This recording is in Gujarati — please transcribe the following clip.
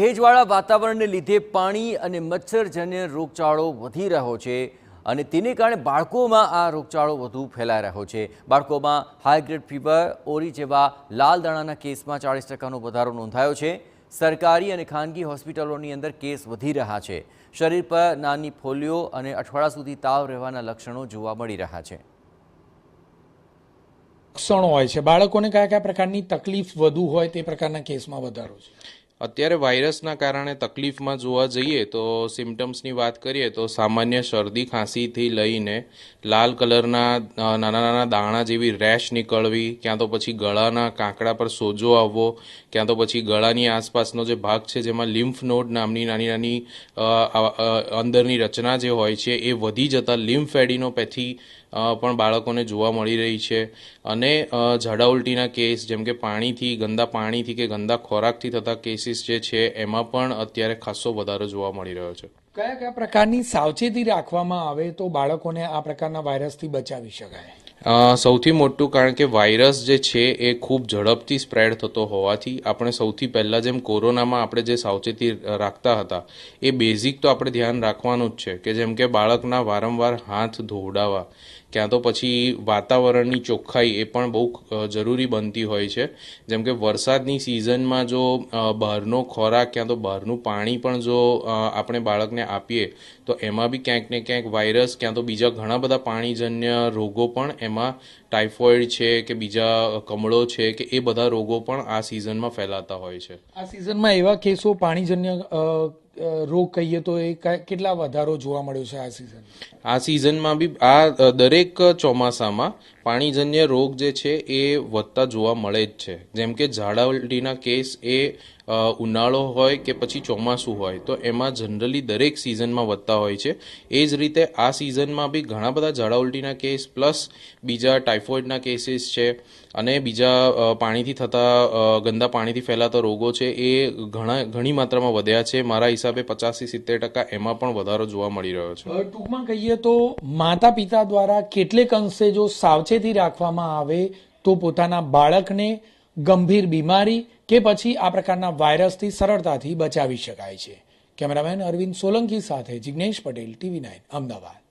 ભેજવાળા વાતાવરણને લીધે પાણી અને મચ્છરજન્ય રોગચાળો વધી રહ્યો છે અને તેને કારણે બાળકોમાં આ રોગચાળો વધુ ફેલાઈ રહ્યો છે। બાળકોમાં હાઈ ગ્રેડ ફીવર, ઓરી જેવા લાલ દાણાના કેસમાં 40% વધારો નોંધાયો છે। સરકારી અને ખાનગી હોસ્પિટલોની અંદર કેસ વધી રહ્યા છે। શરીર પર નાની ફોલ્લીઓ અને અઠવાડિયા સુધી તાવ રહેવાના લક્ષણો જોવા મળી રહ્યા છે। લક્ષણો હોય છે, બાળકોને કયા કયા પ્રકારની તકલીફ વધુ હોય તે પ્રકારના કેસમાં વધારો છે। અત્યારે વાયરસના કારણે તકલીફમાં જોવા જઈએ તો સિમ્ટમ્સની વાત કરીએ તો સામાન્ય શરદી ખાંસીથી લઈને લાલ કલરના નાના નાના દાણા જેવી રેશ નીકળવી, ક્યાં તો પછી ગળાના કાંકડા પર સોજો આવવો, ક્યાં તો પછી ગળાની આસપાસનો જે ભાગ છે જેમાં લિમ્ફ નોડ નામની નાની નાની અંદરની રચના જે હોય છે એ વધી જતા લિમ્ફ એડિનોપેથી પણ બાળકોને જોવા મળી રહી છે। અને ઝાડા ઉલટીના કેસ જેમ કે ગંદા પાણીથી કે ગંદા ખોરાકથી થતા કેસીસ જે છે એમાં પણ અત્યારે ખાસો વધારો જોવા મળી રહ્યો છે। કયા કયા પ્રકારની સાવચેતી રાખવામાં આવે તો બાળકોને આ પ્રકારના વાયરસથી બચાવી શકાય? સૌથી મોટું કારણ કે વાયરસ જે છે એ ખૂબ ઝડપથી સ્પ્રેડ થતો હોવાથી આપણે સૌથી પહેલાં જેમ કોરોનામાં આપણે જે સાવચેતી રાખતા હતા એ બેઝિક તો આપણે ધ્યાન રાખવાનું જ છે કે જેમ કે બાળકના વારંવાર હાથ ધોવડાવવા, ક્યાં તો પછી વાતાવરણની ચોખ્ખાઈ એ પણ બહુ જરૂરી બનતી હોય છે। જેમ કે વરસાદની સિઝનમાં જો બહારનો ખોરાક ક્યાં તો બહારનું પાણી પણ જો આપણે બાળકને આપીએ તો એમાં બી ક્યાંક ને ક્યાંક વાયરસ ક્યાં તો બીજા ઘણા બધા પાણીજન્ય રોગો પણ એમાં ટાઇફોઇડ છે કે બીજા કમળો છે કે એ બધા રોગો પણ આ સિઝનમાં ફેલાતા હોય છે। આ સિઝનમાં એવા કેસો પાણીજન્ય રોગ કહીએ તો એ કેટલા વધારો જોવા મળ્યો છે આ સિઝન? આ સિઝનમાં બી આ દરેક ચોમાસામાં પાણીજન્ય રોગ જે છે એ વધતા જોવા મળે જ છે। જેમ કે ઝાડા ઉલટીના કેસ એ ઉનાળો હોય કે પછી ચોમાસું હોય તો એમાં જનરલી દરેક સિઝનમાં વધતા હોય છે। એ જ રીતે આ સિઝનમાં બી ઘણા બધા ઝાડા ઉલટીના કેસ પ્લસ બીજા ટાઇફોઇડના કેસીસ છે અને બીજા પાણીથી થતા ગંદા પાણીથી ફેલાતા રોગો છે એ ઘણી માત્રામાં વધ્યા છે। મારા હિસાબે 50-70% એમાં પણ વધારો જોવા મળી રહ્યો છે। ટૂંકમાં કહીએ તો માતા પિતા દ્વારા કેટલેક અંશે જો સાવચેતી રાખવામાં આવે તો પોતાના બાળકને ગંભીર બીમારી કે પછી આ પ્રકારના વાયરસથી સરળતાથી બચાવી શકાય છે। કેમેરામેન અરવિંદ સોલંકી સાથે જિગ્નેશ પટેલ, TV9 અમદાવાદ।